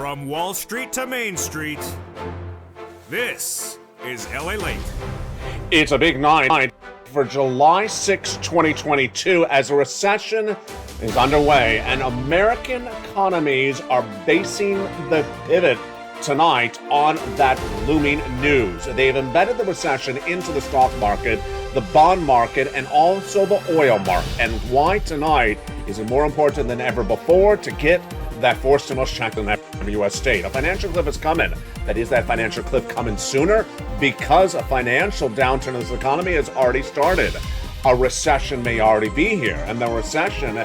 From Wall Street to Main Street, this is LALATE. It's a big night for July 6, 2022, as a recession is underway and American economies are basing the pivot tonight on that looming news. They've embedded the recession into the stock market, the bond market, and also the oil market. And why tonight is it more important than ever before to get that forced stimulus check in every U.S. state. A financial cliff is coming. That is that financial cliff coming sooner because a financial downturn in this economy has already started. A recession may already be here, and the recession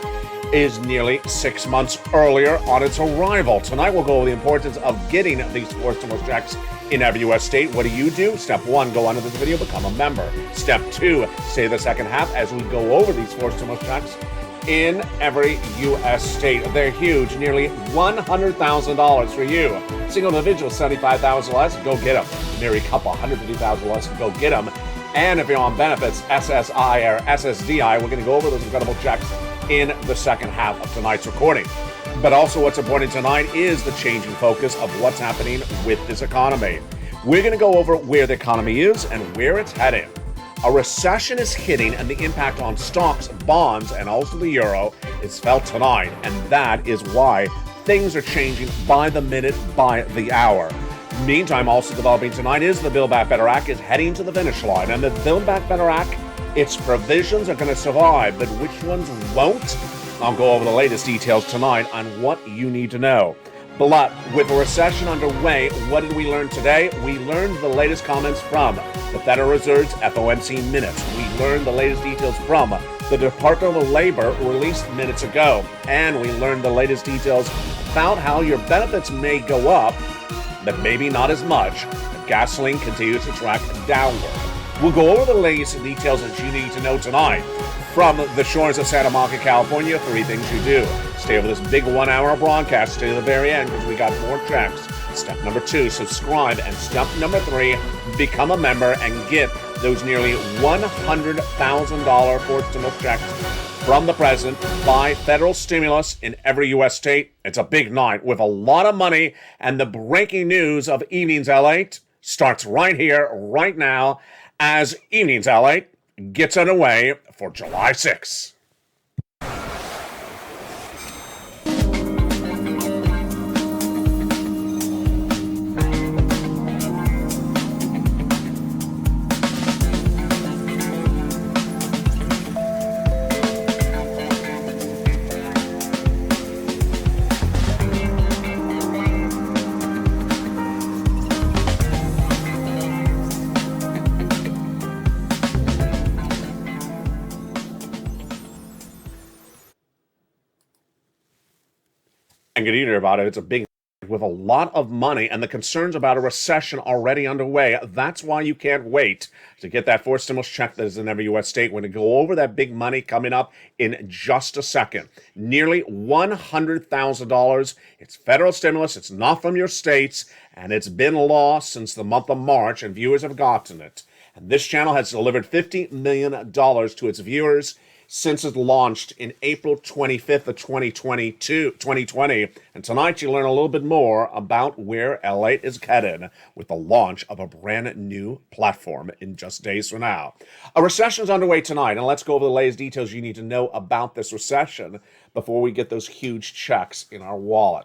is nearly 6 months earlier on its arrival. Tonight we'll go over the importance of getting these forced stimulus checks in every U.S. state. What do? Step 1, go under this video, become a member. Step 2, stay the second half as we go over these forced stimulus checks in every U.S. state. They're huge, nearly $100,000 for you. Single individual, $75,000 less, go get them. Married couple, $150,000 less, go get them. And if you're on benefits, SSI or SSDI, we're going to go over those incredible checks in the second half of tonight's recording. But also what's important tonight is the changing focus of what's happening with this economy. We're going to go over where the economy is and where it's heading. A recession is hitting, and the impact on stocks, bonds, and also the euro is felt tonight. And that is why things are changing by the minute, by the hour. Meantime, also developing tonight is the Build Back Better Act is heading to the finish line. And the Build Back Better Act, its provisions are going to survive, but which ones won't? I'll go over the latest details tonight on what you need to know. But with a recession underway, what did we learn today? We learned the latest comments from the Federal Reserve's FOMC minutes. We learned the latest details from the Department of Labor released minutes ago. And we learned the latest details about how your benefits may go up, but maybe not as much. The gasoline continues to track downward. We'll go over the latest details that you need to know tonight. From the shores of Santa Monica, California, 3 things you do. Stay over this big 1-hour broadcast, stay to the very end because we got more checks. Step number 2, subscribe. And step number 3, become a member and get those nearly $100,000 forced stimulus checks from the president by federal stimulus in every U.S. state. It's a big night with a lot of money, and the breaking news of Evenings LALATE starts right here, right now, as Evenings LALATE gets underway for July 6th. And good evening, everybody. It's a big with a lot of money and the concerns about a recession already underway. That's why you can't wait to get that forced stimulus check that is in every U.S. state. We're going to go over that big money coming up in just a second. Nearly $100,000. It's federal stimulus. It's not from your states, and it's been law since the month of March, and viewers have gotten it. And this channel has delivered $50 million to its viewers since it launched in April 25th of 2020. And tonight you learn a little bit more about where LALATE is headed with the launch of a brand new platform in just days from now. A recession is underway tonight, and let's go over the latest details you need to know about this recession before we get those huge checks in our wallet.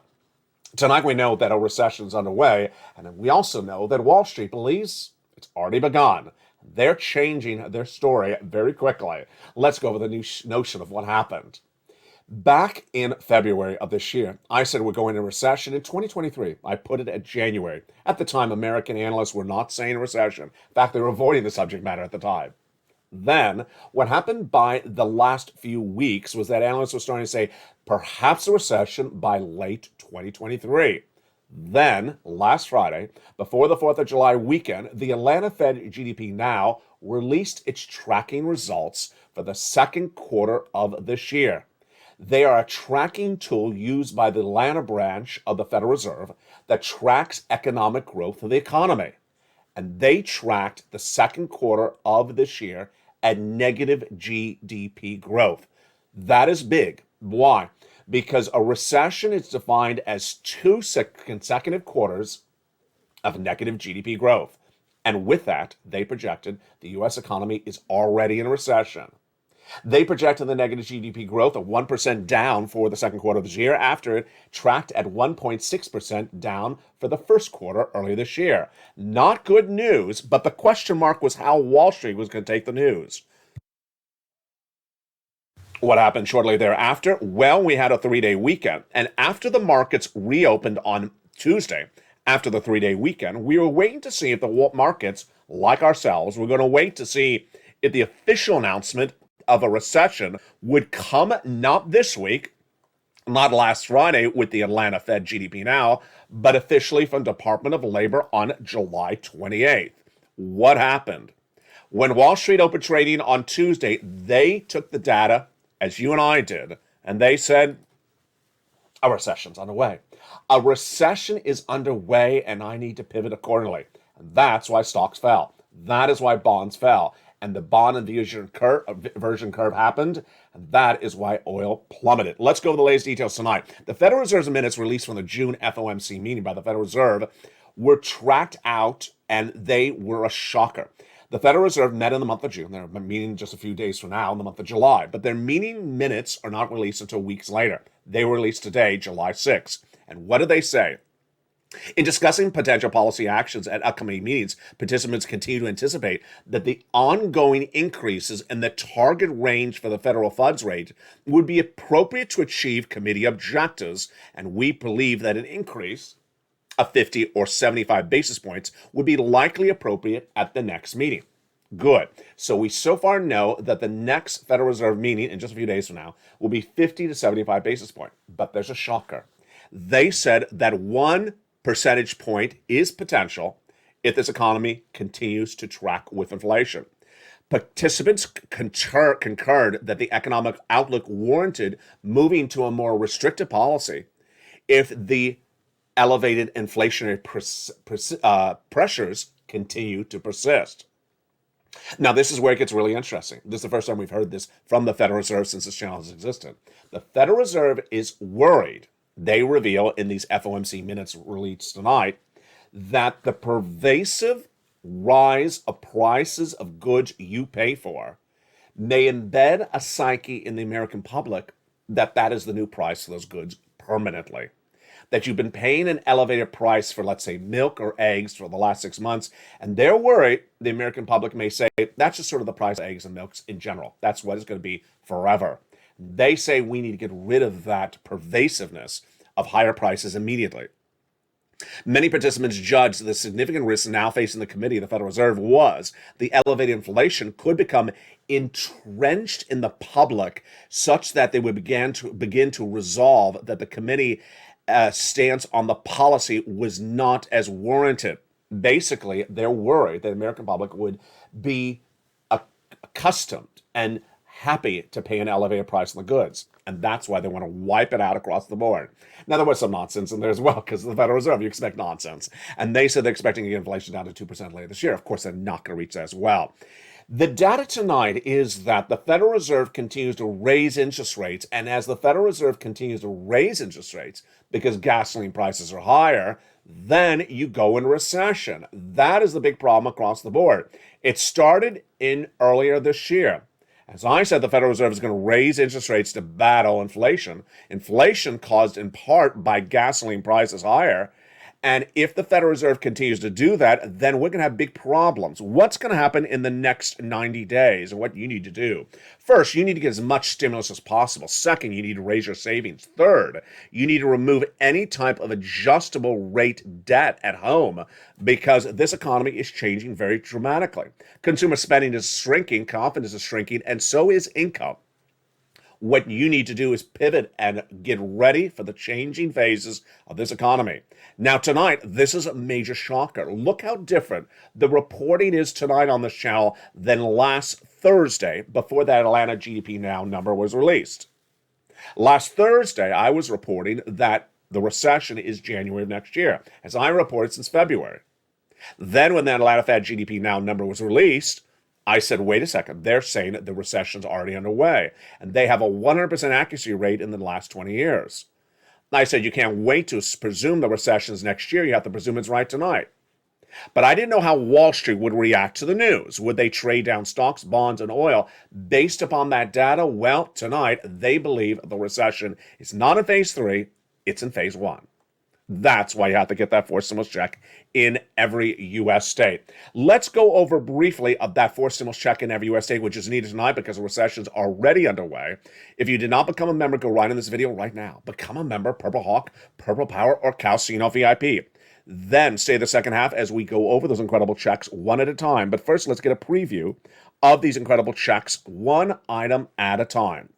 Tonight we know that a recession is underway, and we also know that Wall Street believes it's already begun. They're changing their story very quickly. Let's go over the new notion of what happened. Back in February of this year, I said we're going into recession in 2023. I put it at January. At the time, American analysts were not saying recession. In fact, they were avoiding the subject matter at the time. Then, what happened by the last few weeks was that analysts were starting to say perhaps a recession by late 2023. Then, last Friday, before the 4th of July weekend, the Atlanta Fed GDP Now released its tracking results for the second quarter of this year. They are a tracking tool used by the Atlanta branch of the Federal Reserve that tracks economic growth of the economy. And they tracked the second quarter of this year at negative GDP growth. That is big. Why? because a recession is defined as two consecutive quarters of negative GDP growth. And with that, they projected the U.S. economy is already in a recession. They projected the negative GDP growth of 1% down for the second quarter of this year after it tracked at 1.6% down for the first quarter earlier this year. Not good news, but the question mark was how Wall Street was going to take the news. What happened shortly thereafter? Well, we had a 3-day weekend, and after the markets reopened on Tuesday, after the 3-day weekend, we were waiting to see if the markets, like ourselves, were going to wait to see if the official announcement of a recession would come not this week, not last Friday with the Atlanta Fed GDP Now, but officially from Department of Labor on July 28th. What happened? When Wall Street opened trading on Tuesday, they took the data, as you and I did, and they said, a recession's underway. A recession is underway, and I need to pivot accordingly. And that's why stocks fell. That is why bonds fell. And the bond inversion curve happened, and that is why oil plummeted. Let's go over the latest details tonight. The Federal Reserve's minutes released from the June FOMC meeting by the Federal Reserve were tracked out, and they were a shocker. The Federal Reserve met in the month of June. They're meeting just a few days from now in the month of July, but their meeting minutes are not released until weeks later. They were released today, July 6th. And what did they say? In discussing potential policy actions at upcoming meetings, participants continue to anticipate that the ongoing increases in the target range for the federal funds rate would be appropriate to achieve committee objectives, and we believe that an increase of 50 or 75 basis points would be likely appropriate at the next meeting. Good. So we so far know that the next Federal Reserve meeting in just a few days from now will be 50 to 75 basis points. But there's a shocker. They said that 1 percentage point is potential if this economy continues to track with inflation. Participants concurred that the economic outlook warranted moving to a more restrictive policy if the elevated inflationary pressures continue to persist. Now, this is where it gets really interesting. This is the first time we've heard this from the Federal Reserve since this channel has existed. The Federal Reserve is worried. They reveal in these FOMC minutes released tonight that the pervasive rise of prices of goods you pay for may embed a psyche in the American public that is the new price of those goods permanently. That you've been paying an elevated price for, let's say, milk or eggs for the last 6 months, and they're worried the American public may say that's just sort of the price of eggs and milks in general. That's what it's going to be forever. They say we need to get rid of that pervasiveness of higher prices immediately. Many participants judged the significant risks now facing the committee of the Federal Reserve was the elevated inflation could become entrenched in the public such that they would begin to resolve that the committee stance on the policy was not as warranted. Basically, they're worried that the American public would be accustomed and happy to pay an elevated price on the goods. And that's why they want to wipe it out across the board. Now, there was some nonsense in there as well, because of the Federal Reserve, you expect nonsense. And they said they're expecting to get inflation down to 2% later this year. Of course, they're not going to reach that as well. The data tonight is that the Federal Reserve continues to raise interest rates. And as the Federal Reserve continues to raise interest rates, because gasoline prices are higher, then you go into recession. That is the big problem across the board. It started in earlier this year. As I said, the Federal Reserve is going to raise interest rates to battle inflation. Inflation caused in part by gasoline prices higher. And if the Federal Reserve continues to do that, then we're going to have big problems. What's going to happen in the next 90 days and what you need to do? First, you need to get as much stimulus as possible. Second, you need to raise your savings. Third, you need to remove any type of adjustable rate debt at home because this economy is changing very dramatically. Consumer spending is shrinking, confidence is shrinking, and so is income. What you need to do is pivot and get ready for the changing phases of this economy. Now, tonight, this is a major shocker. Look how different the reporting is tonight on this channel than last Thursday before that Atlanta GDP Now number was released. Last Thursday, I was reporting that the recession is January of next year, as I reported since February. Then when that Atlanta Fed GDP Now number was released, I said, wait a second, they're saying that the recession's already underway, and they have a 100% accuracy rate in the last 20 years. I said, you can't wait to presume the recession's next year, you have to presume it's right tonight. But I didn't know how Wall Street would react to the news. Would they trade down stocks, bonds, and oil based upon that data? Well, tonight, they believe the recession is not in phase 3, it's in phase 1. That's why you have to get that forced stimulus check in every U.S. state. Let's go over briefly of that forced stimulus check in every U.S. state, which is needed tonight because the recession's already underway. If you did not become a member, go right in this video right now. Become a member, Purple Hawk, Purple Power, or Calcino VIP. Then stay the second half as we go over those incredible checks one at a time. But first, let's get a preview of these incredible checks one item at a time.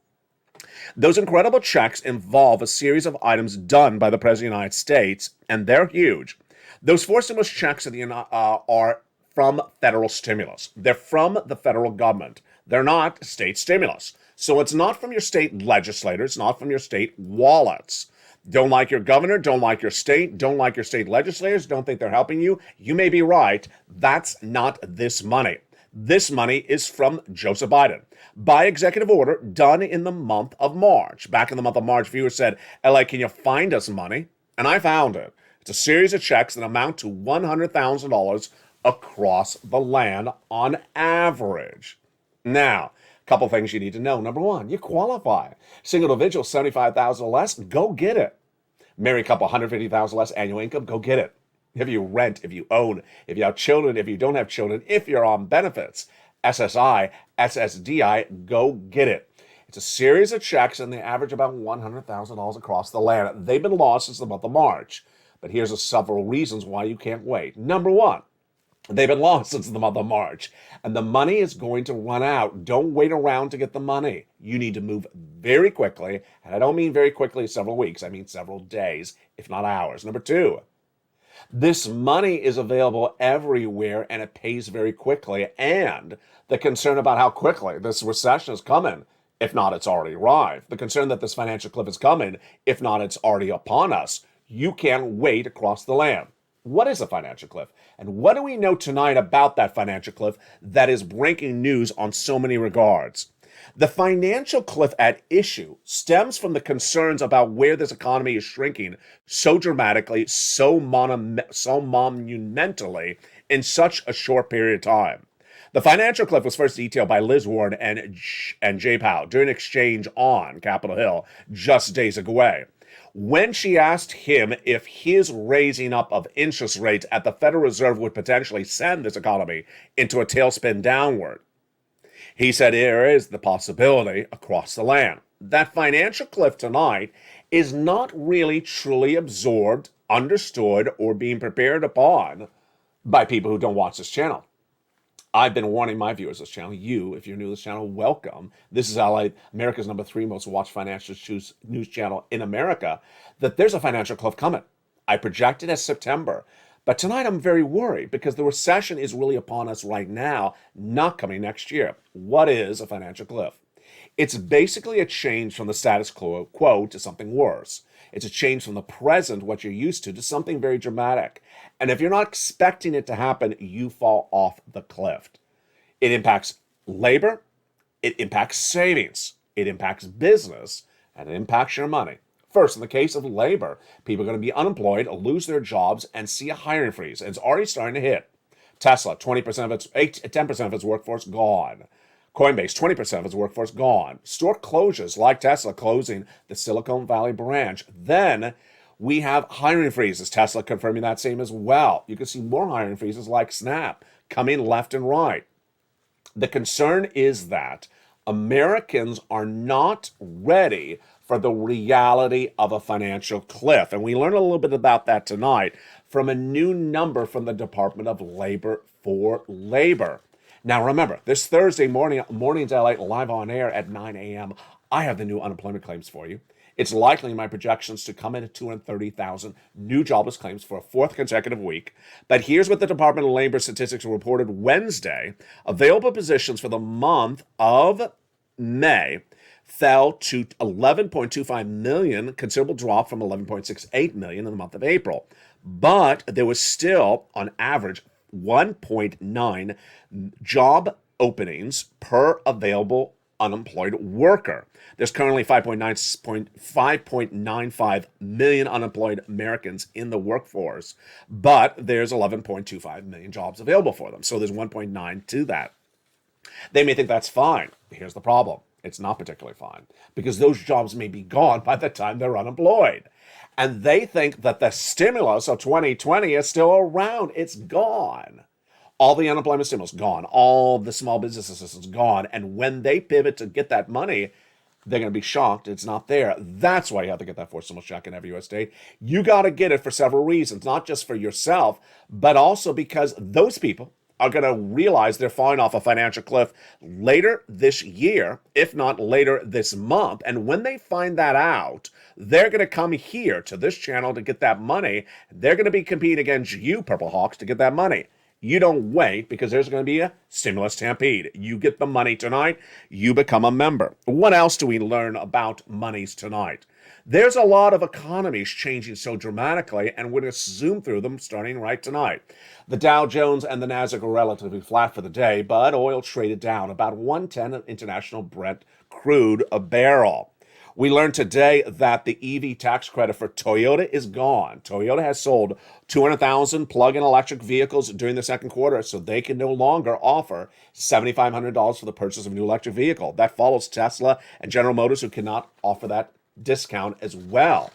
Those incredible checks involve a series of items done by the President of the United States, and they're huge. Those forced stimulus checks are from federal stimulus. They're from the federal government. They're not state stimulus. So it's not from your state legislators, it's not from your state wallets. Don't like your governor, don't like your state, don't like your state legislators, don't think they're helping you. You may be right. That's not this money. This money is from Joseph Biden by executive order done in the month of March. Back in the month of March, viewers said, LA, can you find us money? And I found it. It's a series of checks that amount to $100,000 across the land on average. Now, a couple things you need to know. Number one, you qualify. Single individual, $75,000 or less, go get it. Married couple, $150,000 less annual income, go get it. If you rent, if you own, if you have children, if you don't have children, if you're on benefits, SSI, SSDI, go get it. It's a series of checks and they average about $100,000 across the land. They've been lost since the month of March. But here's several reasons why you can't wait. Number one, they've been lost since the month of March. And the money is going to run out. Don't wait around to get the money. You need to move very quickly. And I don't mean very quickly several weeks. I mean several days, if not hours. Number two, this money is available everywhere and it pays very quickly. And the concern about how quickly this recession is coming, if not it's already arrived. The concern that this financial cliff is coming, if not it's already upon us. You can't wait across the land. What is a financial cliff? And what do we know tonight about that financial cliff that is breaking news on so many regards? The financial cliff at issue stems from the concerns about where this economy is shrinking so dramatically, so monumentally in such a short period of time. The financial cliff was first detailed by Liz Warren and Jay Powell during an exchange on Capitol Hill just days ago. When she asked him if his raising up of interest rates at the Federal Reserve would potentially send this economy into a tailspin downward, he said there is the possibility across the land. That financial cliff tonight is not really truly absorbed, understood, or being prepared upon by people who don't watch this channel. I've been warning my viewers of this channel. You, if you're new to this channel, welcome. This is America's #3 most watched financial news channel in America, that there's a financial cliff coming. I project it as September. But tonight I'm very worried because the recession is really upon us right now, not coming next year. What is a financial cliff? It's basically a change from the status quo to something worse. It's a change from the present, what you're used to something very dramatic. And if you're not expecting it to happen, you fall off the cliff. It impacts labor, it impacts savings, it impacts business, and it impacts your money. First, in the case of labor, people are going to be unemployed, lose their jobs, and see a hiring freeze. And it's already starting to hit. Tesla, 10% of its workforce gone. Coinbase, 20% of its workforce gone. Store closures like Tesla closing the Silicon Valley branch. Then we have hiring freezes. Tesla confirming that same as well. You can see more hiring freezes like Snap coming left and right. The concern is that Americans are not ready for the reality of a financial cliff. And we learned a little bit about that tonight from a new number from the Department of Labor for Labor. Now remember, this Thursday morning's LA live on air at 9 a.m., I have the new unemployment claims for you. It's likely in my projections to come in at 230,000 new jobless claims for a fourth consecutive week. But here's what the Department of Labor statistics reported Wednesday. Available positions for the month of May fell to 11.25 million, considerable drop from 11.68 million in the month of April. But there was still, on average, 1.9 job openings per available unemployed worker. There's currently 5.95 million unemployed Americans in the workforce, but there's 11.25 million jobs available for them. So there's 1.9 to that. They may think that's fine. Here's the problem. It's not particularly fine because those jobs may be gone by the time they're unemployed. And they think that the stimulus of 2020 is still around. It's gone. All the unemployment stimulus gone. All the small business assistance gone. And when they pivot to get that money, they're going to be shocked it's not there. That's why you have to get that forced stimulus check in every U.S. state. You got to get it for several reasons, not just for yourself, but also because those people are going to realize they're falling off a financial cliff later this year, if not later this month. And when they find that out, they're going to come here to this channel to get that money. They're going to be competing against you, Purple Hawks, to get that money. You don't wait because there's going to be a stimulus stampede. You get the money tonight, you become a member. What else do we learn about monies tonight? There's a lot of economies changing so dramatically, and we're going to zoom through them starting right tonight. The Dow Jones and the Nasdaq are relatively flat for the day, but oil traded down about 110 of international Brent crude a barrel. We learned today that the EV tax credit for Toyota is gone. Toyota has sold 200,000 plug-in electric vehicles during the second quarter, so they can no longer offer $7,500 for the purchase of a new electric vehicle. That follows Tesla and General Motors, who cannot offer that discount as well.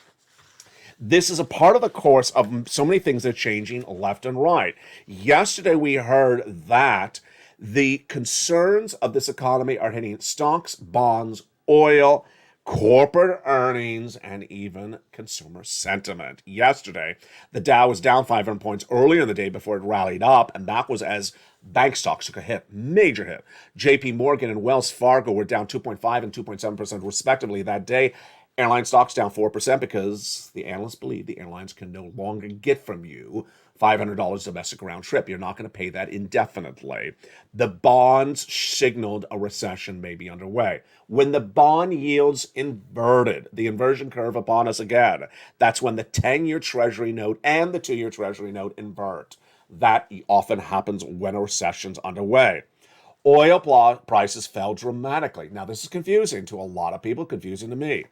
This is a part of the course of so many things that are changing left and right. Yesterday, we heard that the concerns of this economy are hitting stocks, bonds, oil, corporate earnings, and even consumer sentiment. Yesterday, the Dow was down 500 points earlier in the day before it rallied up, and that was as bank stocks took a hit, major hit. JP Morgan and Wells Fargo were down 2.5 and 2.7% respectively that day. Airline stocks down 4% because the analysts believe the airlines can no longer get from you $500 domestic round trip. You're not going to pay that indefinitely. The bonds signaled a recession may be underway. When the bond yields inverted, the inversion curve upon us again, that's when the 10-year Treasury note and the 2-year Treasury note invert. That often happens when a recession's underway. Oil prices fell dramatically. Now, this is confusing to a lot of people, confusing to me.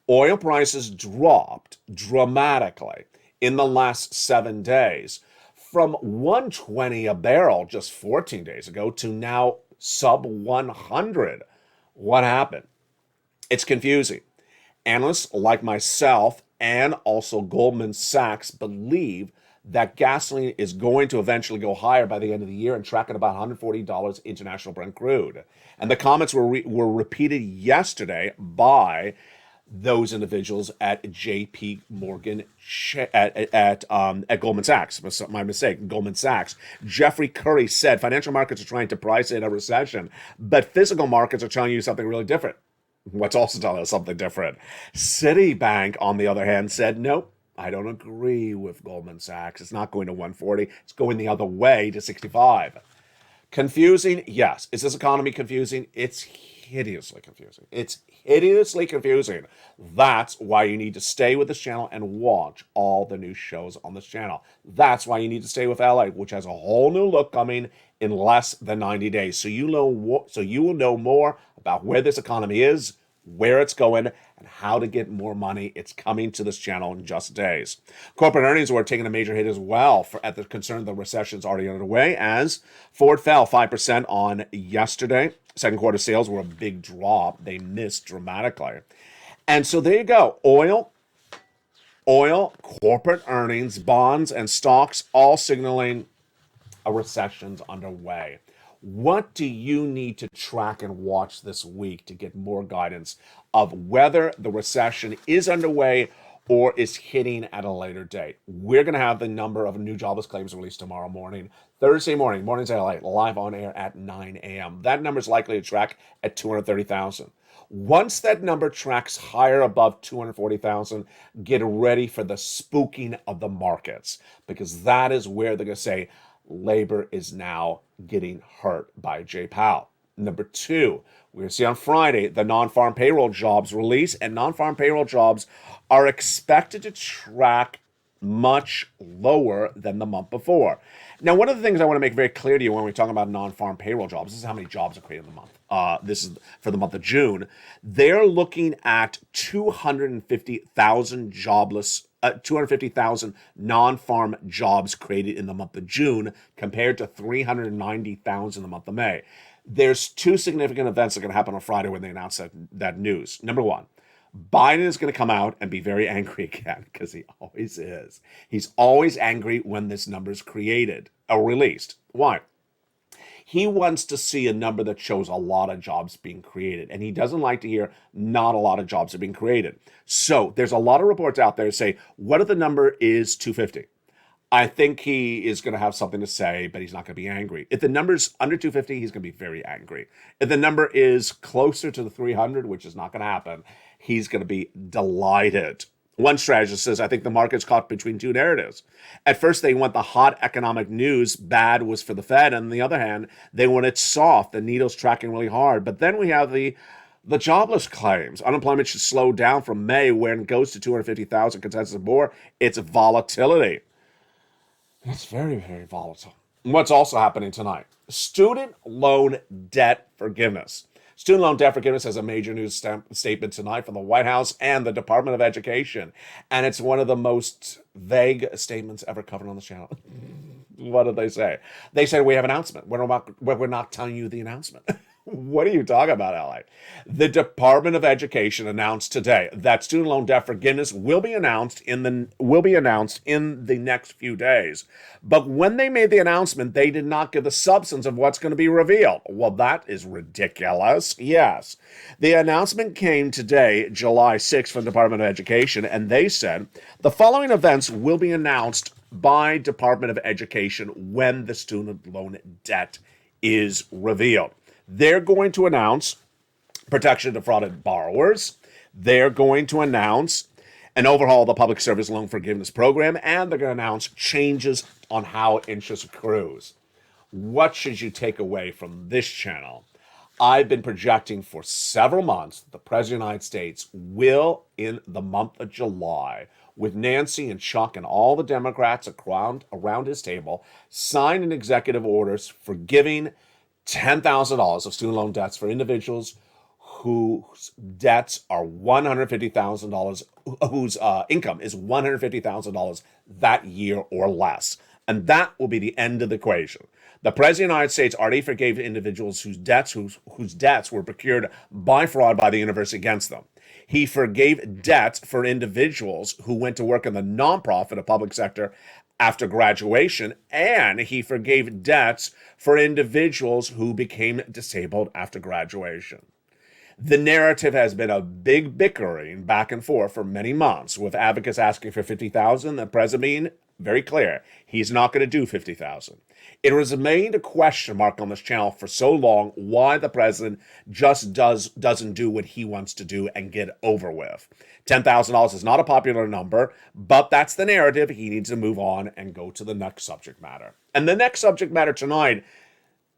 Oil prices dropped dramatically in the last 7 days from 120 a barrel just 14 days ago to now sub 100. What happened? It's confusing. Analysts like myself and also Goldman Sachs believe that gasoline is going to eventually go higher by the end of the year and track at about $140 international Brent crude. And the comments were repeated yesterday by those individuals at JP Morgan at Goldman Sachs. My mistake, Goldman Sachs. Jeffrey Curry said financial markets are trying to price in a recession, but physical markets are telling you something really different. What's also telling us something different? Citibank, on the other hand, said, nope, I don't agree with Goldman Sachs. It's not going to 140. It's going the other way to 65. Confusing? Yes. Is this economy confusing? It's hideously confusing. It's hideously confusing. That's why you need to stay with this channel and watch all the new shows on this channel. That's why you need to stay with LALATE, which has a whole new look coming in less than 90 days. So you will know more about where this economy is, where it's going, and how to get more money. It's coming to this channel in just days. Corporate earnings were taking a major hit as well at the concern the recession's already underway, as Ford fell 5% on yesterday. Second quarter sales were a big drop. They missed dramatically. And so there you go. Oil, corporate earnings, bonds, and stocks all signaling a recession's underway. What do you need to track and watch this week to get more guidance of whether the recession is underway or is hitting at a later date? We're going to have the number of new jobless claims released tomorrow morning. Thursday morning, Mornings LA, live on air at 9 a.m. That number is likely to track at 230,000. Once that number tracks higher above 240,000, get ready for the spooking of the markets, because that is where they're going to say labor is now getting hurt by Jay Powell. Number two, we're going to see on Friday the non-farm payroll jobs release, and non-farm payroll jobs are expected to track much lower than the month before. Now, one of the things I want to make very clear to you when we talk about non-farm payroll jobs, this is how many jobs are created in the month. This is for the month of June. They're looking at 250,000 jobless 250,000 non-farm jobs created in the month of June compared to 390,000 in the month of May. There's two significant events that are going to happen on Friday when they announce that news. Number one, Biden is going to come out and be very angry again, because he always is. He's always angry when this number is created or released. Why? He wants to see a number that shows a lot of jobs being created, and he doesn't like to hear not a lot of jobs are being created. So there's a lot of reports out there that say, what if the number is 250? I think he is going to have something to say, but he's not going to be angry. If the number's under 250, he's going to be very angry. If the number is closer to the 300, which is not going to happen, he's going to be delighted. One strategist says, I think the market's caught between two narratives. At first, they want the hot economic news, bad was for the Fed. And on the other hand, they want it soft, the needle's tracking really hard. But then we have the jobless claims. Unemployment should slow down from May, when it goes to 250,000 consensus or more. It's volatility. It's very, very volatile. What's also happening tonight? Student loan debt forgiveness. Student loan debt forgiveness has a major news statement tonight from the White House and the Department of Education. And it's one of the most vague statements ever covered on the channel. What did they say? They said, we have an announcement. We're not telling you the announcement. What are you talking about, LA? The Department of Education announced today that student loan debt forgiveness will be announced in the next few days. But when they made the announcement, they did not give the substance of what's going to be revealed. Well, that is ridiculous. Yes. The announcement came today, July 6th, from the Department of Education, and they said the following events will be announced by Department of Education when the student loan debt is revealed. They're going to announce protection of defrauded borrowers. They're going to announce an overhaul of the public service loan forgiveness program, and they're going to announce changes on how interest accrues. What should you take away from this channel? I've been projecting for several months that the President of the United States will, in the month of July, with Nancy and Chuck and all the Democrats around his table, sign an executive orders forgiving $10,000 of student loan debts for individuals whose debts are $150,000, whose income is $150,000 that year or less. And that will be the end of the equation. The President of the United States already forgave individuals whose debts were procured by fraud by the university against them. He forgave debts for individuals who went to work in the nonprofit or public sector after graduation, and he forgave debts for individuals who became disabled after graduation. The narrative has been a big bickering back and forth for many months, with advocates asking for $50,000, the president being very clear, he's not going to do $50,000. It has remained a question mark on this channel for so long why the president just doesn't do what he wants to do and get over with. $10,000 is not a popular number, but that's the narrative. He needs to move on and go to the next subject matter. And the next subject matter tonight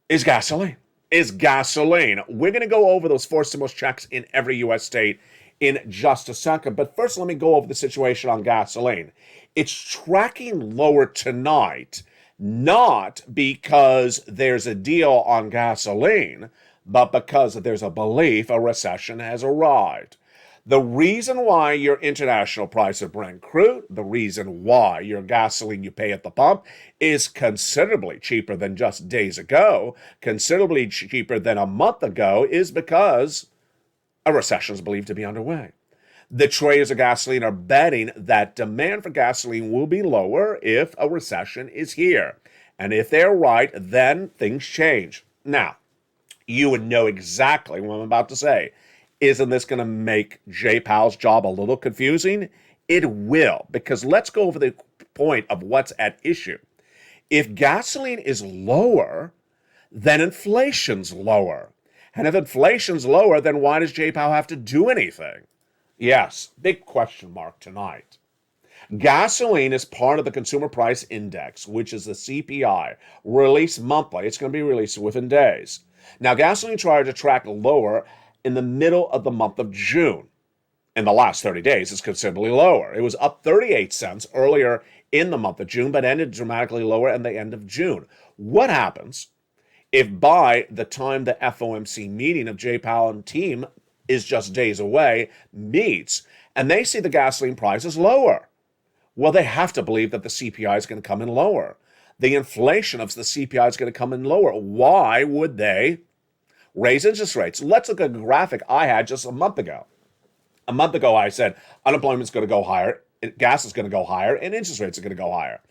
is gasoline. We're going to go over those four stimulus checks in every U.S. state in just a second. But first, let me go over the situation on gasoline. It's tracking lower tonight, not because there's a deal on gasoline, but because there's a belief a recession has arrived. The reason why your international price of Brent crude, the reason why your gasoline you pay at the pump is considerably cheaper than just days ago, considerably cheaper than a month ago, is because a recession is believed to be underway. The traders of gasoline are betting that demand for gasoline will be lower if a recession is here. And if they're right, then things change. Now, you would know exactly what I'm about to say. Isn't this going to make Jay Powell's job a little confusing? It will, because let's go over the point of what's at issue. If gasoline is lower, then inflation's lower. And if inflation's lower, then why does Jay Powell have to do anything? Yes, big question mark tonight. Gasoline is part of the Consumer Price Index, which is the CPI, released monthly. It's going to be released within days. Now, gasoline tried to track lower in the middle of the month of June. in the last 30 days is considerably lower. It was up 38 cents earlier in the month of June, but ended dramatically lower at the end of June. What happens if by the time the FOMC meeting of Jay Powell and team is just days away meets and they see the gasoline prices lower? Well, they have to believe that the CPI is going to come in lower. The inflation of the CPI is going to come in lower. Why would they raise interest rates? Let's look at a graphic I had just a month ago. A month ago, I said unemployment is going to go higher, gas is going to go higher, and interest rates are going to go higher.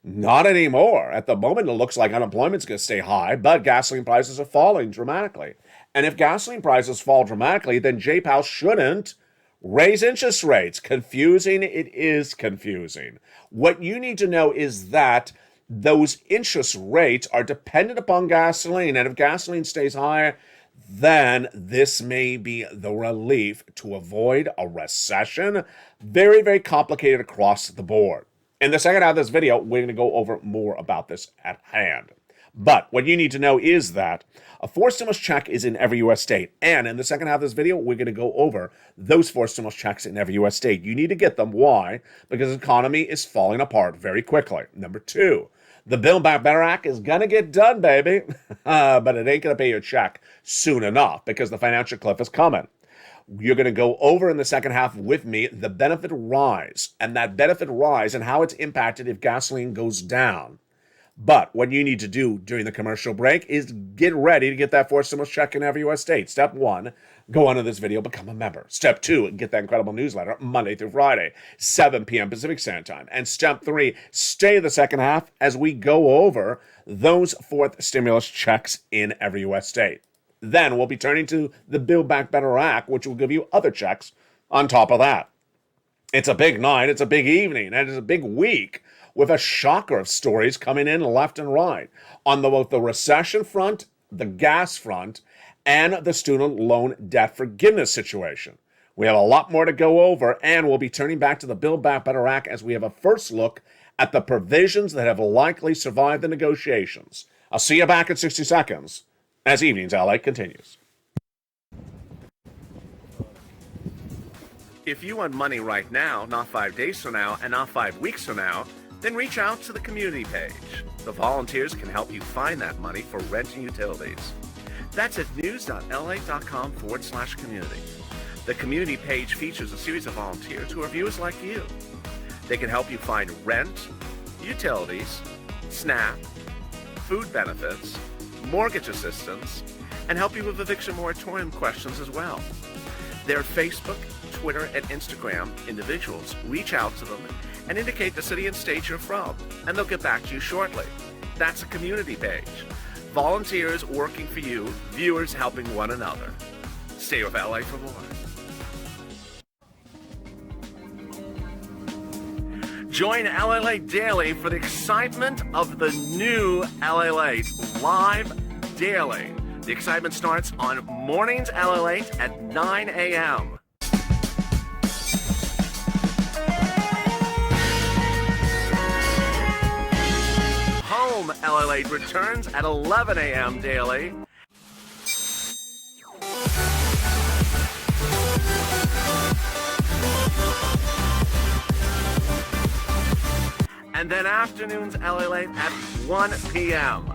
Not anymore. At the moment, it looks like unemployment is going to stay high, but gasoline prices are falling dramatically. And if gasoline prices fall dramatically, then Jay Powell shouldn't raise interest rates. Confusing? It is confusing. What you need to know is that those interest rates are dependent upon gasoline, and if gasoline stays higher, then this may be the relief to avoid a recession. Very, very complicated across the board. In the second half of this video, we're going to go over more about this at hand. But what you need to know is that a forced stimulus check is in every U.S. state. And in the second half of this video, we're going to go over those forced stimulus checks in every U.S. state. You need to get them. Why? Because the economy is falling apart very quickly. Number two, the Build Back Better Act is going to get done, baby. But it ain't going to pay your check soon enough because the financial cliff is coming. You're going to go over in the second half with me the benefit rise and that benefit rise and how it's impacted if gasoline goes down. But what you need to do during the commercial break is get ready to get that forced stimulus check in every U.S. state. Step one, go onto this video, become a member. Step two, get that incredible newsletter Monday through Friday, 7 p.m. Pacific Standard Time. And step three, stay the second half as we go over those fourth stimulus checks in every U.S. state. Then we'll be turning to the Build Back Better Act, which will give you other checks on top of that. It's a big night, it's a big evening, and it's a big week with a shocker of stories coming in left and right on both the recession front, the gas front, and the student loan debt forgiveness situation. We have a lot more to go over, and we'll be turning back to the Build Back Better Act as we have a first look at the provisions that have likely survived the negotiations. I'll see you back in 60 seconds as Evenings LA continues. If you want money right now, not 5 days from now, and not 5 weeks from now, then reach out to the community page. The volunteers can help you find that money for rent and utilities. That's at news.la.com/community. The community page features a series of volunteers who are viewers like you. They can help you find rent, utilities, SNAP, food benefits, mortgage assistance, and help you with eviction moratorium questions as well. Their Facebook, Twitter, and Instagram individuals reach out to them and indicate the city and state you're from, and they'll get back to you shortly. That's a community page. Volunteers working for you, viewers helping one another. Stay with LA for more. Join LALATE Daily for the excitement of the new LALATE live daily. The excitement starts on mornings LALATE at 9 a.m. Home LALATE returns at 11 a.m. daily. And then afternoons LALATE at 1 p.m.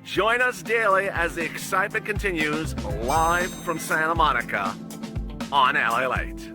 Join us daily as the excitement continues live from Santa Monica on LALATE.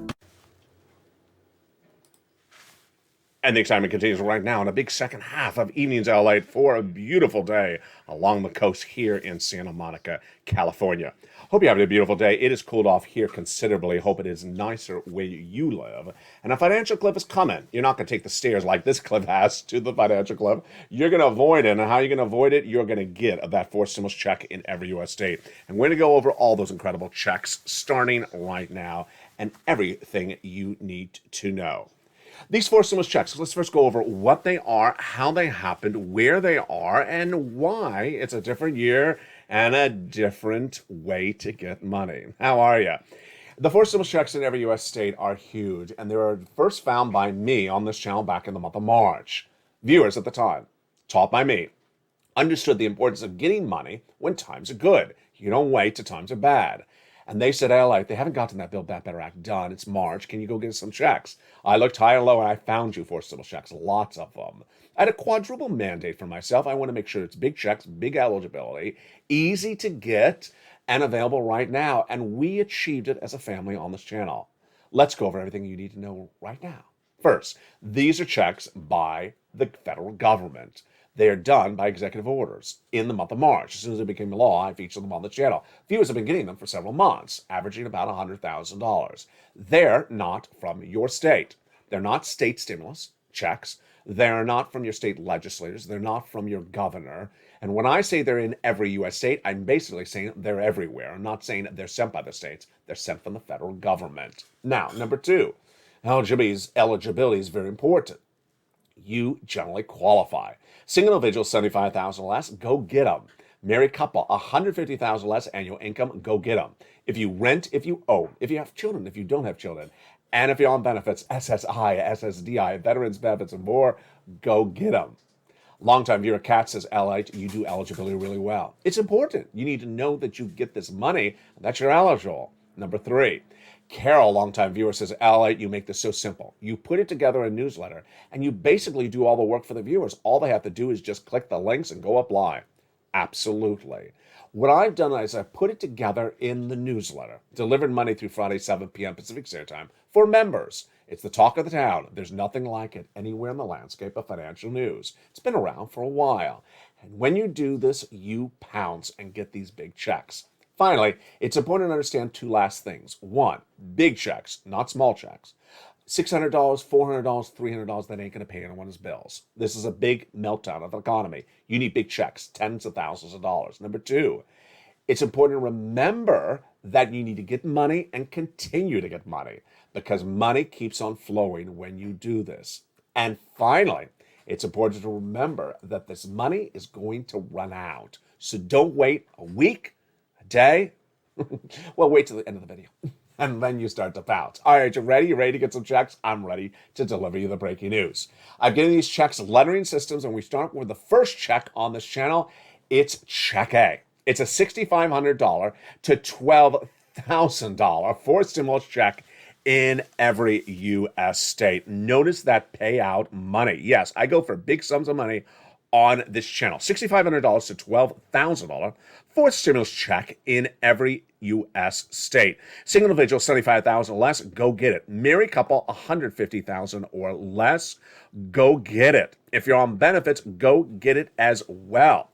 And the excitement continues right now in a big second half of Evenings LA for a beautiful day along the coast here in Santa Monica, California. Hope you're having a beautiful day. It has cooled off here considerably. Hope it is nicer where you live. And a financial cliff is coming. You're not going to take the stairs like this cliff has to the financial cliff. You're going to avoid it. And how you're going to avoid it? You're going to get that forced stimulus check in every U.S. state. And we're going to go over all those incredible checks starting right now and everything you need to know. These forced stimulus checks, let's first go over what they are, how they happened, where they are, and why it's a different year and a different way to get money. How are you? The forced stimulus checks in every U.S. state are huge, and they were first found by me on this channel back in the month of March. Viewers at the time, taught by me, understood the importance of getting money when times are good. You don't wait till times are bad. And they said, LA, they haven't gotten that Build Back Better Act done. It's March. Can you go get some checks? I looked high and low and I found you for stimulus checks, lots of them. I had a quadruple mandate for myself. I want to make sure it's big checks, big eligibility, easy to get, and available right now. And we achieved it as a family on this channel. Let's go over everything you need to know right now. First, these are checks by the federal government. They are done by executive orders in the month of March. As soon as they became law, I featured them on the channel. Viewers have been getting them for several months, averaging about $100,000. They're not from your state. They're not state stimulus checks. They're not from your state legislators. They're not from your governor. And when I say they're in every U.S. state, I'm basically saying they're everywhere. I'm not saying they're sent by the states. They're sent from the federal government. Now, number two, eligibility is very important. You generally qualify. Single individual, $75,000 less, go get them. Married couple, $150,000 less annual income, go get them. If you rent, if you own, if you have children, if you don't have children, and if you're on benefits, SSI, SSDI, veterans benefits, and more, go get them. Longtime viewer Kat says, LALATE, you do eligibility really well. It's important. You need to know that you get this money, that you're eligible. Number three, Carol, longtime viewer, says, LALATE, you make this so simple. You put it together in a newsletter, and you basically do all the work for the viewers. All they have to do is just click the links and go apply. Absolutely. What I've done is I put it together in the newsletter, delivered Monday through Friday, 7 p.m. Pacific Standard Time, for members. It's the talk of the town. There's nothing like it anywhere in the landscape of financial news. It's been around for a while. And when you do this, you pounce and get these big checks. Finally, it's important to understand two last things. One, big checks, not small checks. $600, $400, $300, that ain't going to pay anyone's bills. This is a big meltdown of the economy. You need big checks, tens of thousands of dollars. Number two, it's important to remember that you need to get money and continue to get money because money keeps on flowing when you do this. And finally, it's important to remember that this money is going to run out. So don't wait a week, a day. Well, wait till the end of the video. And then you start to pounce. All right, you ready? You ready to get some checks? I'm ready to deliver you the breaking news. I've given these checks lettering systems, and we start with the first check on this channel. It's Check A. It's a $6,500 to $12,000 for stimulus check in every U.S. state. Notice that payout money. Yes, I go for big sums of money on this channel. $6,500 to $12,000 for stimulus check in every U.S. state. Single individual, $75,000 less, go get it. Married couple, $150,000 or less, go get it. If you're on benefits, go get it as well.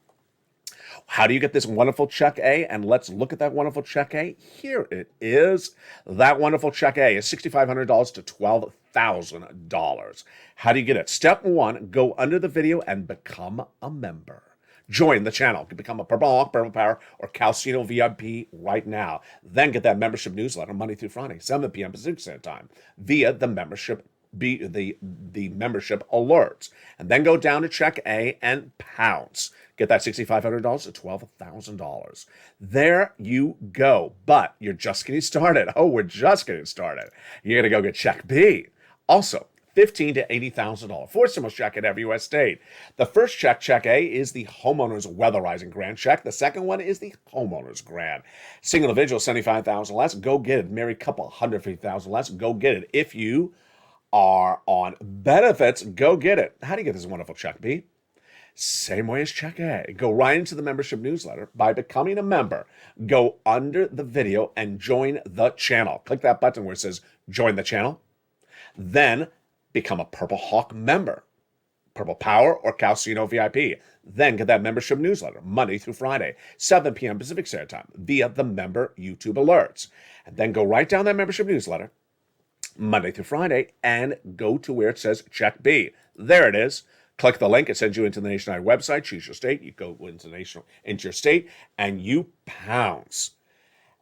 How do you get this wonderful Check A? And let's look at that wonderful Check A. Here it is. That wonderful Check A is $6,500 to $12,000. How do you get it? Step one, go under the video and become a member. Join the channel. You can become a Purple Hawk, Purple Power, or Calcino VIP right now. Then get that membership newsletter Monday through Friday, 7 p.m. Pacific Standard Time, via the membership the membership alerts. And then go down to Check A and pounce. Get that $6,500 to $12,000. There you go. But you're just getting started. Oh, we're just getting started. You're going to go get Check B. Also, $15,000 to $80,000 for stimulus check at every U.S. state. The first check, Check A, is the homeowner's weatherizing grant check. The second one is the homeowner's grant. Single individual, $75,000 less, go get it. Married couple, $150,000 less, go get it. If you are on benefits, go get it. How do you get this wonderful Check B? Same way as Check A. Go right into the membership newsletter by becoming a member. Go under the video and join the channel. Click that button where it says join the channel. Then become a Purple Hawk member, Purple Power or Calcino VIP. Then get that membership newsletter Monday through Friday, 7 p.m. Pacific Standard Time via the member YouTube alerts. And then go right down that membership newsletter Monday through Friday and go to where it says Check B. There it is. Click the link. It sends you into the Nationwide website. Choose your state. You go into your state and you pounce.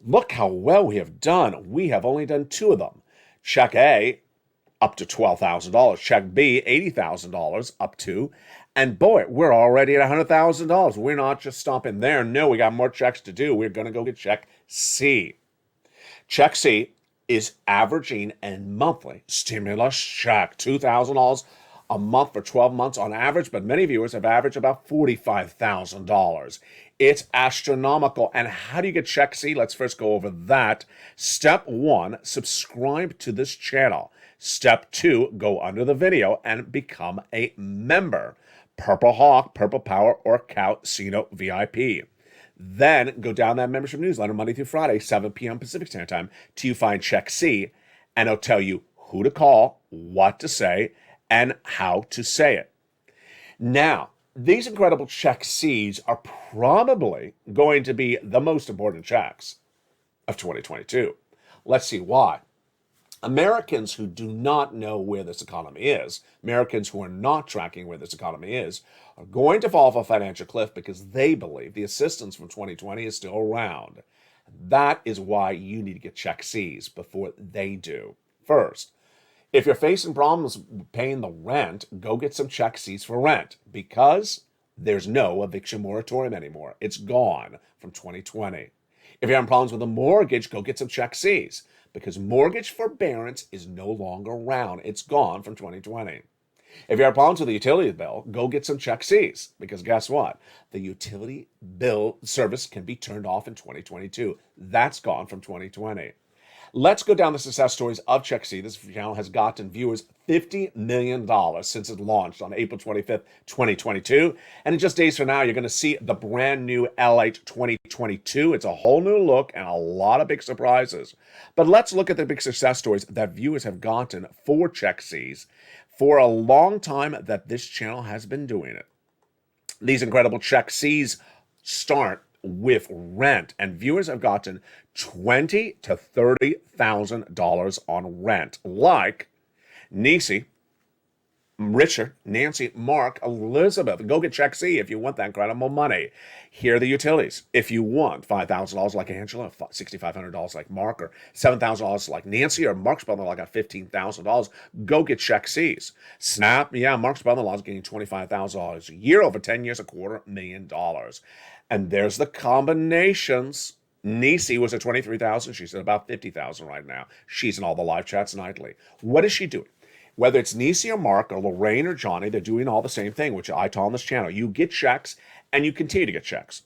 Look how well we have done. We have only done two of them. Check A, up to $12,000. Check B, $80,000 up to. And boy, we're already at $100,000. We're not just stopping there. No, we got more checks to do. We're going to go get Check C. Check C is averaging a monthly stimulus check, $2,000 a month for 12 months on average, but many viewers have averaged about $45,000. It's astronomical. And how do you get Check C? Let's first go over that. Step 1, subscribe to this channel. Step 2, go under the video and become a member. Purple Hawk, Purple Power, or Casino VIP. Then go down that membership newsletter Monday through Friday, 7 p.m. Pacific Standard Time, till you find Check C, and it'll tell you who to call, what to say, and how to say it. Now, these incredible Check C's are probably going to be the most important checks of 2022. Let's see why. Americans who do not know where this economy is, Americans who are not tracking where this economy is, are going to fall off a financial cliff because they believe the assistance from 2020 is still around. That is why you need to get Check C's before they do. First, if you're facing problems paying the rent, go get some Check C's for rent because there's no eviction moratorium anymore. It's gone from 2020. If you're having problems with a mortgage, go get some Check C's because mortgage forbearance is no longer around. It's gone from 2020. If you have problems with the utility bill, go get some Check C's because guess what? The utility bill service can be turned off in 2022. That's gone from 2020. Let's go down the success stories of Check C. This channel has gotten viewers $50 million since it launched on April 25th, 2022. And in just days from now, you're going to see the brand new LALATE 2022. It's a whole new look and a lot of big surprises. But let's look at the big success stories that viewers have gotten for Check C's for a long time that this channel has been doing it. These incredible Check C's start with rent, and viewers have gotten $20,000 to $30,000 on rent, like Nisi, Richard, Nancy, Mark, Elizabeth. Go get Check C if you want that incredible money. Here are the utilities. If you want $5,000 like Angela, $6,500 like Mark, or $7,000 like Nancy, or Mark's brother-in-law got $15,000, go get Check C's. Snap, yeah, Mark's brother-in-law is getting $25,000 a year over 10 years, $250,000. And there's the combinations. Nisi was at $23,000. She's at about $50,000 right now. She's in all the live chats nightly. What is she doing? Whether it's Nisi or Mark or Lorraine or Johnny, they're doing all the same thing, which I tell on this channel. You get checks and you continue to get checks.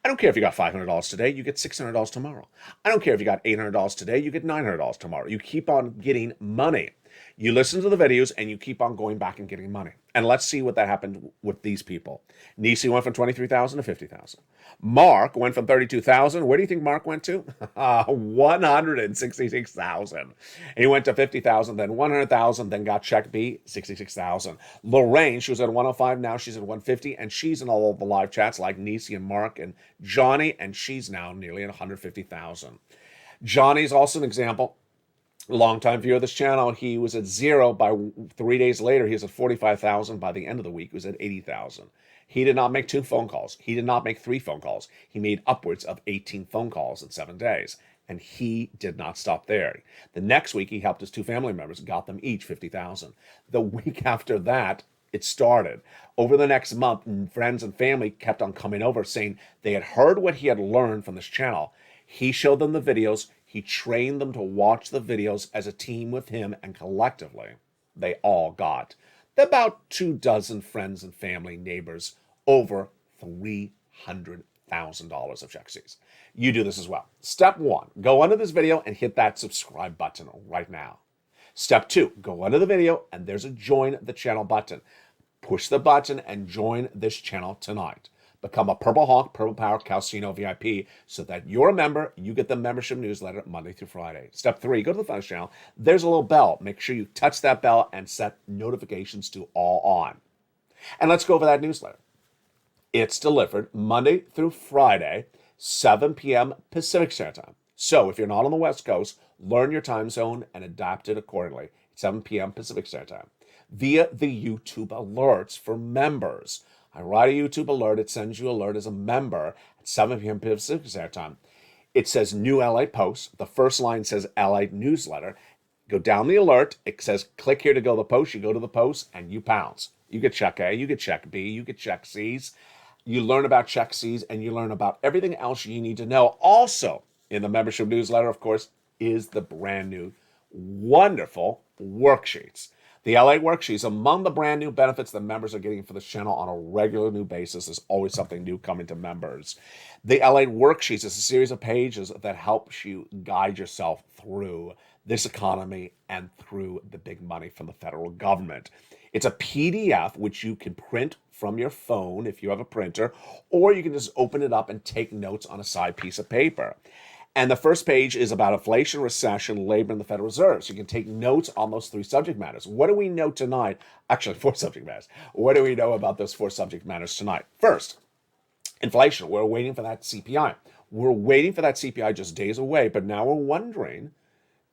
I don't care if you got $500 today, you get $600 tomorrow. I don't care if you got $800 today, you get $900 tomorrow. You keep on getting money. You listen to the videos and you keep on going back and getting money. And let's see what that happened with these people. Nisi went from $23,000 to $50,000. Mark went from $32,000. Where do you think Mark went to? $166,000. He went to $50,000, then $100,000, then got Check B, $66,000. Lorraine, she was at $105, now she's at $150, and she's in all of the live chats like Nisi and Mark and Johnny, and she's now nearly at $150,000. Johnny's also an example. Longtime viewer of this channel, he was at zero. By 3 days later, he was at $45,000. By the end of the week, he was at $80,000. He did not make 2 phone calls. He did not make 3 phone calls. He made upwards of 18 phone calls in 7 days. And he did not stop there. The next week, he helped his 2 family members, got them each $50,000. The week after that, it started. Over the next month, friends and family kept on coming over saying they had heard what he had learned from this channel. He showed them the videos. He trained them to watch the videos as a team with him, and collectively, they all got about 24 friends and family, neighbors, over $300,000 of Check C's. You do this as well. Step 1, go under this video and hit that subscribe button right now. Step 2, go under the video and there's a join the channel button. Push the button and join this channel tonight. Become a Purple Hawk, Purple Power, Casino VIP so that you're a member, you get the membership newsletter Monday through Friday. Step 3, go to the Finance channel. There's a little bell. Make sure you touch that bell and set notifications to all on. And let's go over that newsletter. It's delivered Monday through Friday, 7 p.m. Pacific Standard Time. So if you're not on the West Coast, learn your time zone and adapt it accordingly. 7 p.m. Pacific Standard Time. Via the YouTube alerts for members. I write a YouTube alert. It sends you an alert as a member at 7 p.m. Pacific Standard Time. It says new LA post. The first line says LA newsletter. Go down the alert. It says click here to go to the post. You go to the post and you pounce. You get Check A, you get Check B, you get Check C's. You learn about Check C's and you learn about everything else you need to know. Also in the membership newsletter, of course, is the brand new wonderful worksheets. The LA worksheets, among the brand new benefits that members are getting for this channel on a regular new basis. There's always something new coming to members. The LA worksheets is a series of pages that helps you guide yourself through this economy and through the big money from the federal government. It's a PDF which you can print from your phone if you have a printer, or you can just open it up and take notes on a side piece of paper. And the first page is about inflation, recession, labor, and the Federal Reserve. So you can take notes on those 3 subject matters. What do we know tonight? Actually, 4 subject matters. What do we know about those 4 subject matters tonight? First, inflation. We're waiting for that CPI. We're waiting for that CPI just days away, but now we're wondering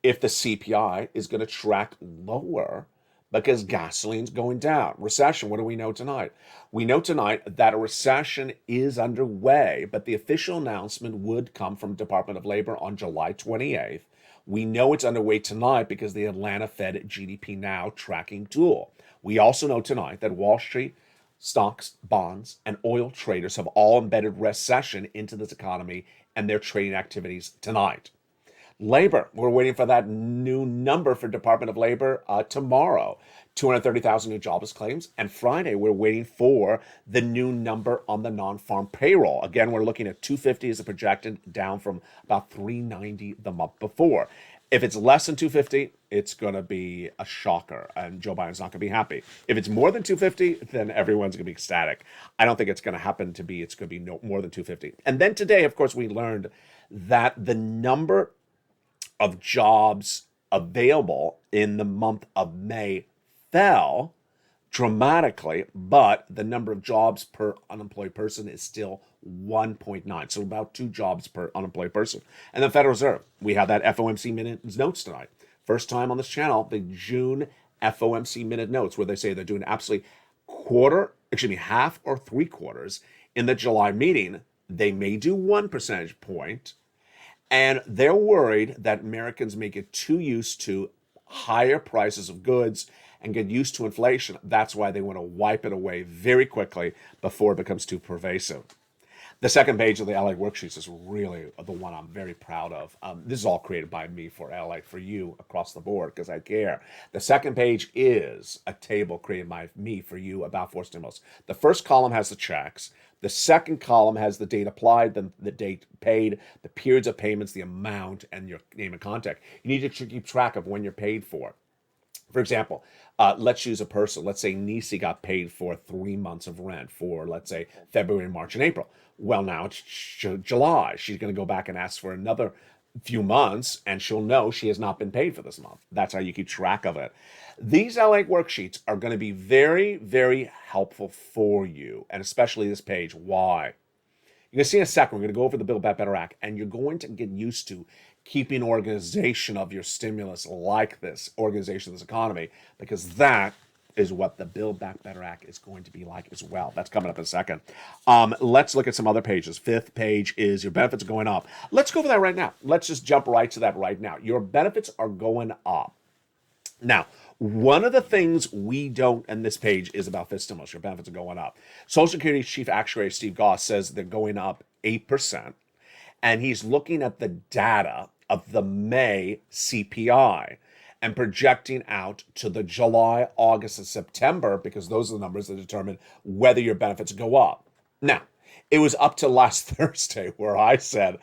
if the CPI is going to track lower because gasoline's going down. Recession, what do we know tonight? We know tonight that a recession is underway, but the official announcement would come from Department of Labor on July 28th. We know it's underway tonight because the Atlanta Fed GDP Now tracking tool. We also know tonight that Wall Street, stocks, bonds, and oil traders have all embedded recession into this economy and their trading activities tonight. Labor, we're waiting for that new number for Department of Labor tomorrow. 230,000 new jobless claims. And Friday, we're waiting for the new number on the non-farm payroll. Again, we're looking at 250 as a projected, down from about 390 the month before. If it's less than 250, it's going to be a shocker, and Joe Biden's not going to be happy. If it's more than 250, then everyone's going to be ecstatic. I don't think it's going to happen to be, it's going to be no more than 250. And then today, of course, we learned that the number of jobs available in the month of May fell dramatically, but the number of jobs per unemployed person is still 1.9, so about 2 jobs per unemployed person. And the Federal Reserve, we have that FOMC minute notes tonight. First time on this channel, the June FOMC minute notes, where they say they're doing absolutely half or 3/4 in the July meeting. They may do 1 percentage point. And they're worried that Americans may get too used to higher prices of goods and get used to inflation. That's why they want to wipe it away very quickly before it becomes too pervasive. The second page of the LA worksheets is really the one I'm very proud of. This is all created by me for LA, for you across the board, because I care. The second page is a table created by me for you about 4 stimulus. The first column has the checks. The second column has the date applied, the date paid, the periods of payments, the amount, and your name and contact. You need to keep track of when you're paid for. For example, let's use a person. Let's say Nisi got paid for 3 months of rent for, let's say, February, March, and April. Well, now it's July. She's going to go back and ask for another few months, and she'll know she has not been paid for this month. That's how you keep track of it. These LA worksheets are going to be very, very helpful for you, and especially this page. Why? You're going to see in a second, we're going to go over the Build Back Better Act, and you're going to get used to keeping organization of your stimulus like this, organization of this economy, because that is what the Build Back Better Act is going to be like as well. That's coming up in a second. Let's look at some other pages. 5th page is your benefits are going up. Let's go over that right now. Let's just jump right to that right now. Your benefits are going up. Now, one of the things we don't, and this page is about fifth stimulus, your benefits are going up. Social Security Chief Actuary Steve Goss says they're going up 8%, and he's looking at the data of the May CPI and projecting out to the July, August, and September, because those are the numbers that determine whether your benefits go up. Now, it was up to last Thursday where I said,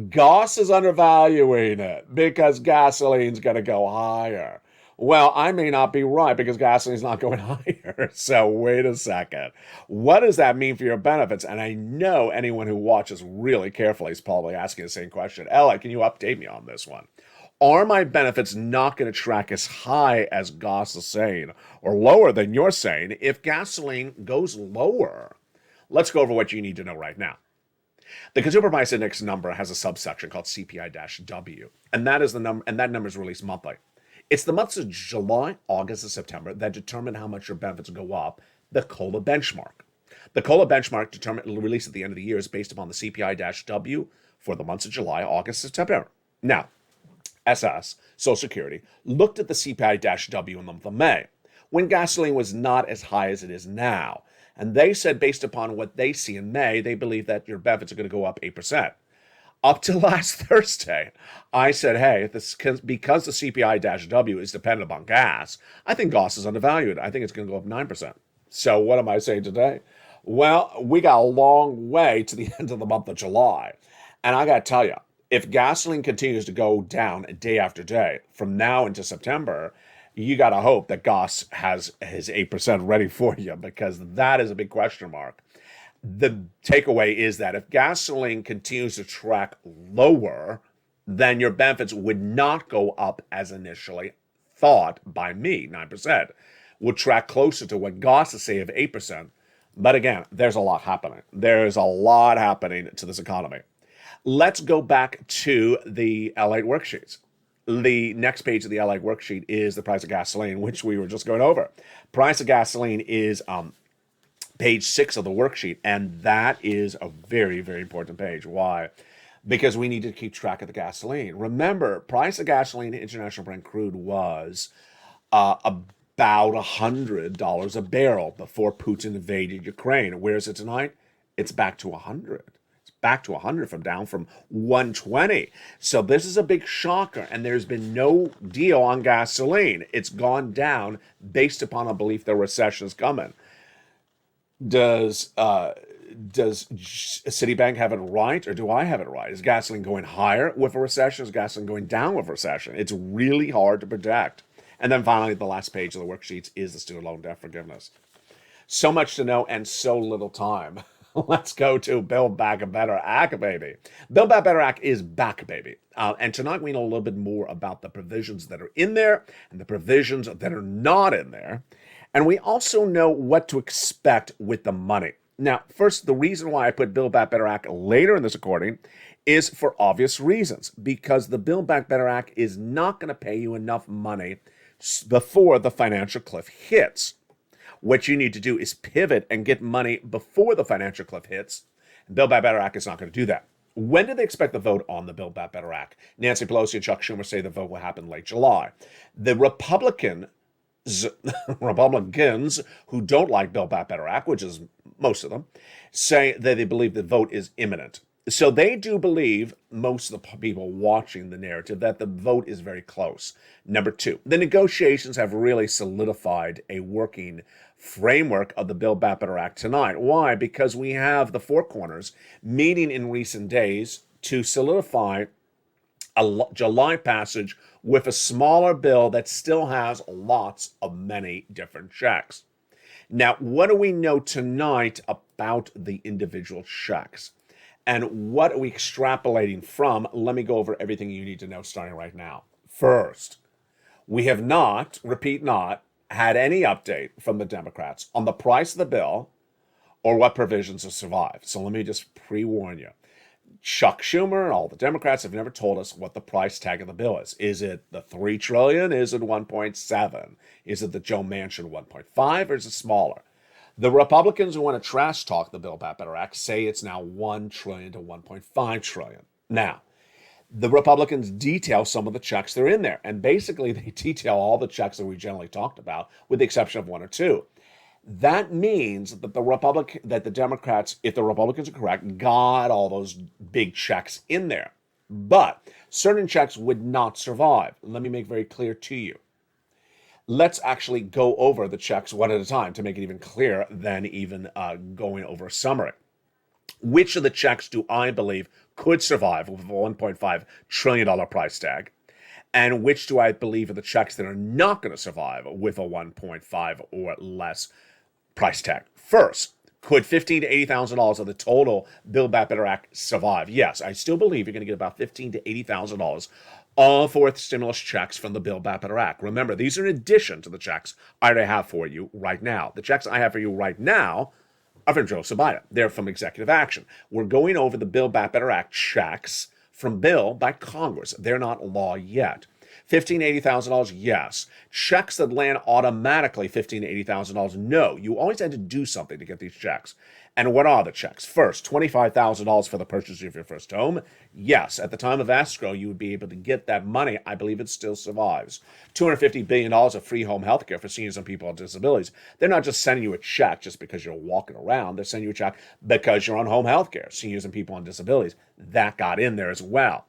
Goss is undervaluing it because gasoline's going to go higher. Well, I may not be right because gasoline's not going higher. So wait a second. What does that mean for your benefits? And I know anyone who watches really carefully is probably asking the same question. Ella, can you update me on this one? Are my benefits not going to track as high as Goss is saying or lower than you're saying if gasoline goes lower? Let's go over what you need to know right now. The Consumer Price Index number has a subsection called CPI-W, and that is the number, and that number is released monthly. It's the months of July, August, and September that determine how much your benefits go up, the COLA benchmark. The COLA benchmark released at the end of the year is based upon the CPI-W for the months of July, August, and September. Now, SS, Social Security, looked at the CPI-W in the month of May, when gasoline was not as high as it is now. And they said, based upon what they see in May, they believe that your benefits are going to go up 8%. Up to last Thursday, I said, hey, because the CPI-W is dependent upon gas, I think gas is undervalued. I think it's going to go up 9%. So what am I saying today? Well, we got a long way to the end of the month of July. And I got to tell you, if gasoline continues to go down day after day from now into September, you got to hope that gas has his 8% ready for you, because that is a big question mark. The takeaway is that if gasoline continues to track lower, then your benefits would not go up as initially thought by me, 9%. Would track closer to what gas is saying of 8%. But again, there's a lot happening. There's a lot happening to this economy. Let's go back to the LATE worksheets. The next page of the LATE worksheet is the price of gasoline, which we were just going over. Price of gasoline is page 6 of the worksheet, and that is a very, very important page. Why? Because we need to keep track of the gasoline. Remember, price of gasoline, international Brent crude, was about $100 a barrel before Putin invaded Ukraine. Where is it tonight? It's back to 100. It's back to 100 from 120. So this is a big shocker, and there's been no deal on gasoline. It's gone down based upon a belief the recession is coming. Does Citibank have it right, or do I have it right? Is gasoline going higher with a recession? Is gasoline going down with a recession? It's really hard to predict. And then finally, the last page of the worksheets is the student loan debt forgiveness. So much to know and so little time. Let's go to Build Back a Better Act, baby. Build Back Better Act is back, baby. And tonight we know a little bit more about the provisions that are in there and the provisions that are not in there. And we also know what to expect with the money. Now, first, the reason why I put Build Back Better Act later in this recording is for obvious reasons. Because the Build Back Better Act is not going to pay you enough money before the financial cliff hits. What you need to do is pivot and get money before the financial cliff hits. And Build Back Better Act is not going to do that. When do they expect the vote on the Build Back Better Act? Nancy Pelosi and Chuck Schumer say the vote will happen late July. The Republicans who don't like Build Back Better Act, which is most of them, say that they believe the vote is imminent. So they do believe, most of the people watching the narrative, that the vote is very close. Number two, the negotiations have really solidified a working framework of the Build Back Better Act tonight. Why? Because we have the Four Corners meeting in recent days to solidify a July passage with a smaller bill that still has lots of many different checks. Now, what do we know tonight about the individual checks? And what are we extrapolating from? Let me go over everything you need to know starting right now. First, we have not, repeat not, had any update from the Democrats on the price of the bill or what provisions have survived. So let me just pre-warn you. Chuck Schumer and all the Democrats have never told us what the price tag of the bill is. Is it the $3 trillion? Is it 1.7? Is it the Joe Manchin 1.5? Or is it smaller? The Republicans who want to trash talk the Build Back Better Act say it's now $1 trillion to $1.5 trillion. Now, the Republicans detail some of the checks that are in there, and basically they detail all the checks that we generally talked about, with the exception of one or two. That means that the Democrats, if the Republicans are correct, got all those big checks in there. But certain checks would not survive. Let me make very clear to you. Let's actually go over the checks one at a time to make it even clearer than even going over a summary. Which of the checks do I believe could survive with a $1.5 trillion price tag? And which do I believe are the checks that are not going to survive with a 1.5 or less price tag? First, could $15,000 to $80,000 of the total Build Back Better Act survive? Yes, I still believe you're going to get about $15,000 to $80,000 all fourth stimulus checks from the Build Back Better Act. Remember, these are in addition to the checks I already have for you right now. The checks I have for you right now are from Joe Sabaya. They're from Executive Action. We're going over the Build Back Better Act checks from bill by Congress. They're not law yet. $15,000, $80,000, yes. Checks that land automatically $15,000 to $80,000, no. You always had to do something to get these checks. And what are the checks? First, $25,000 for the purchase of your first home. Yes, at the time of escrow, you would be able to get that money. I believe it still survives. $250 billion of free home health care for seniors and people with disabilities. They're not just sending you a check just because you're walking around. They're sending you a check because you're on home health care, seniors and people on disabilities. That got in there as well.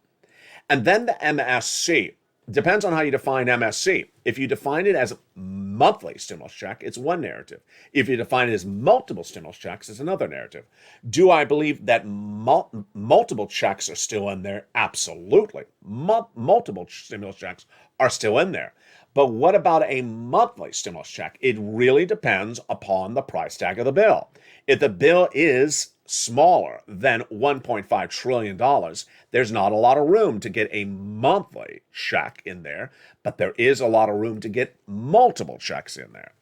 And then the MSC. Depends on how you define MSC. If you define it as monthly stimulus check, it's one narrative. If you define it as multiple stimulus checks, it's another narrative. Do I believe that multiple checks are still in there? Absolutely. Multiple stimulus checks are still in there. But what about a monthly stimulus check? It really depends upon the price tag of the bill. If the bill is smaller than $1.5 trillion, there's not a lot of room to get a monthly check in there, but there is a lot of room to get multiple checks in there.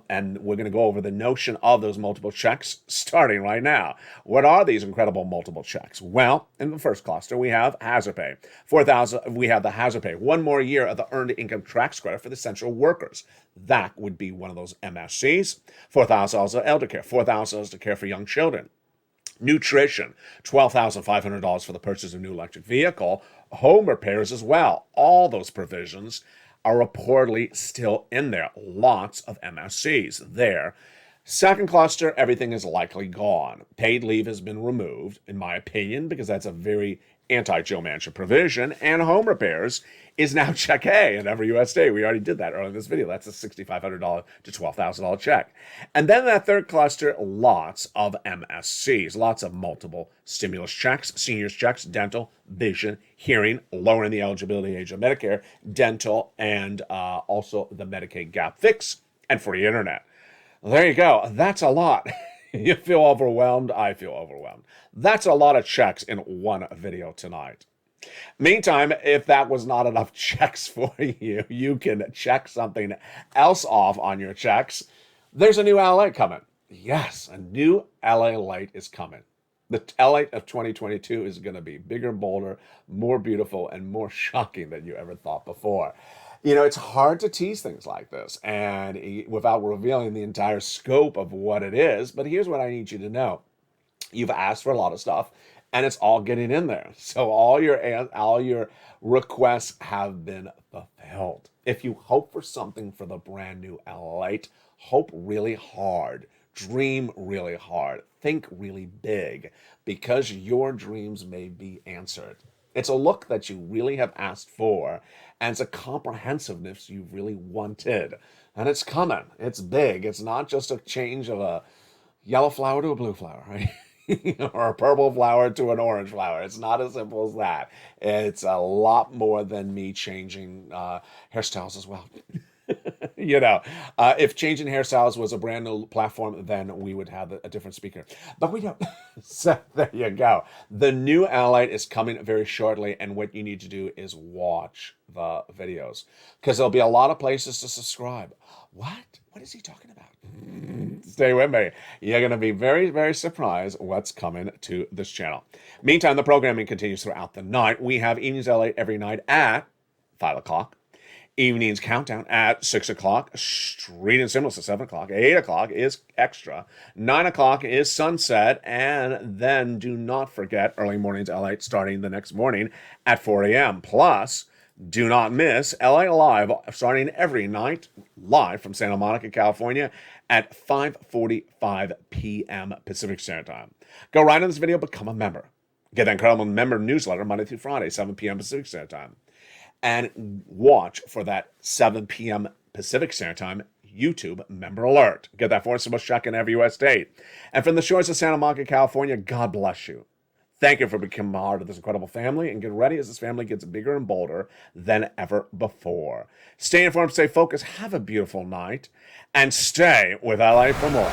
And we're going to go over the notion of those multiple checks starting right now. What are these incredible multiple checks? Well, in the first cluster, we have hazard pay. We have the hazard pay. One more year of the earned income tax credit for the essential workers. That would be one of those MSCs. $4,000 of elder care. $4,000 to care for young children. Nutrition, $12,500 for the purchase of a new electric vehicle. Home repairs as well. All those provisions are reportedly still in there. Lots of MSCs there. Second cluster, everything is likely gone. Paid leave has been removed, in my opinion, because that's a very anti-Joe Manchin provision. And home repairs is now check A in every U.S. state. We already did that earlier in this video. That's a $6,500 to $12,000 check. And then that third cluster, lots of MSCs, lots of multiple stimulus checks, seniors checks, dental, vision, hearing, lowering the eligibility age of Medicare, dental, and also the Medicaid gap fix, and free internet. There you go. That's a lot. You feel overwhelmed? I feel overwhelmed. That's a lot of checks in one video tonight. Meantime, if that was not enough checks for you, you can check something else off on your checks. There's a new LALATE coming. Yes, a new LALATE is coming. The LALATE of 2022 is going to be bigger, bolder, more beautiful, and more shocking than you ever thought before. You know, it's hard to tease things like this and without revealing the entire scope of what it is. But here's what I need you to know. You've asked for a lot of stuff, and it's all getting in there. So all your requests have been fulfilled. If you hope for something for the brand new LALATE, hope really hard. Dream really hard. Think really big, because your dreams may be answered. It's a look that you really have asked for, and it's a comprehensiveness you really wanted. And it's coming. It's big. It's not just a change of a yellow flower to a blue flower, right? Or a purple flower to an orange flower. It's not as simple as that. It's a lot more than me changing hairstyles as well. You know, if changing hairstyles was a brand new platform, then we would have a different speaker. But we don't. So there you go. The new LALATE is coming very shortly, and what you need to do is watch the videos, because there'll be a lot of places to subscribe. What? What is he talking about? Stay with me. You're going to be very, very surprised what's coming to this channel. Meantime, the programming continues throughout the night. We have Evenings LALATE every night at 5 o'clock. Evenings Countdown at 6 o'clock. Street and Seamless at 7 o'clock. 8 o'clock is Extra. 9 o'clock is Sunset. And then do not forget Early Mornings LALATE starting the next morning at 4 a.m. Plus, do not miss LA Live starting every night live from Santa Monica, California at 5:45 p.m. Pacific Standard Time. Go right in this video, become a member. Get that incredible member newsletter Monday through Friday, 7 p.m. Pacific Standard Time. And watch for that 7 p.m. Pacific Standard Time YouTube member alert. Get that for us check in every U.S. state. And from the shores of Santa Monica, California, God bless you. Thank you for becoming part of this incredible family, and get ready as this family gets bigger and bolder than ever before. Stay informed, stay focused, have a beautiful night, and stay with LA for more.